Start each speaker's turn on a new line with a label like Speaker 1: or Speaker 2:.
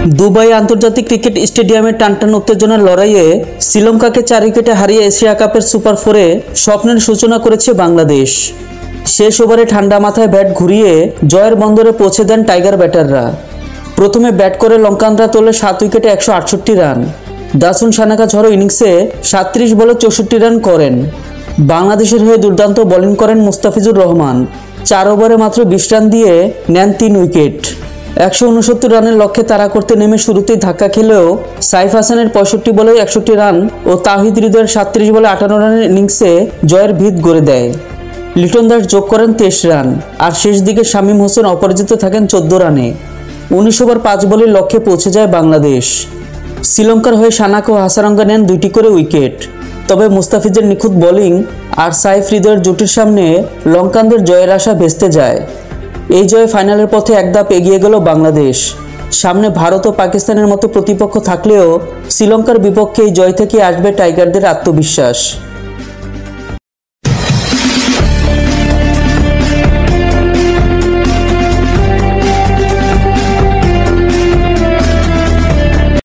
Speaker 1: Dubai আন্তর্জাতিক cricket স্টেডিয়ামে টানটান উত্তেজনার লড়াইয়ে শ্রীলঙ্কাকে 4 উইকেটে হারিয়ে এশিয়া কাপের সুপার 4-এ স্বপ্নের সূচনা করেছে বাংলাদেশ। শেষ ওভারে ঠান্ডা মাথায় ব্যাট ঘুরিয়ে জয়ের বন্দরে পৌঁছে দেন টাইগার ব্যাটাররা। প্রথমে ব্যাট করে লঙ্কানরা তোলে 7 উইকেটে 168 রান। দাসুন সানাকা ঝড়ো ইনিংসে 37 বলে 64 রান করেন। বাংলাদেশের হয়ে দুর্দান্ত বোলিং করেন মুস্তাফিজুর রহমান। 4 ওভারে মাত্র 20 রান দিয়ে নেন 3 উইকেট। 169 রানের লক্ষ্যে তাড়া করতে নেমে শুরুতেই ধাক্কা খেলেও সাইফ হাসানের 65 বলে 61 রান ও তাহিদ হৃদয়ের 37 বলে 58 রানের ইনিংসে জয়ের ভিত গড়ে দেয়। লিটন দাস যোগ করেন 23 রান, আর শেষ দিকে শামীম হোসেন অপরাজিত থাকেন 14 রানে। 19 ওভার 5 বলের লক্ষ্যে পৌঁছে যায় বাংলাদেশ। শ্রীলঙ্কার হয়ে সানাকা ও হাসারাঙ্গা নেন 2টি করে উইকেট। তবে মুস্তাফিজের নিখুঁত বোলিং আর সাইফ হৃদয়ের জুটির সামনে লঙ্কানদের জয়ের আশা ভেস্তে যায়। এই জয়ে ফাইনালের পথে এক ধাপ এগিয়ে গেল বাংলাদেশ। সামনে ভারত ও পাকিস্তানের মতো প্রতিপক্ষ থাকলেও শ্রীলঙ্কার বিপক্ষে এই জয় থেকে আসবে টাইগারদের আত্মবিশ্বাস।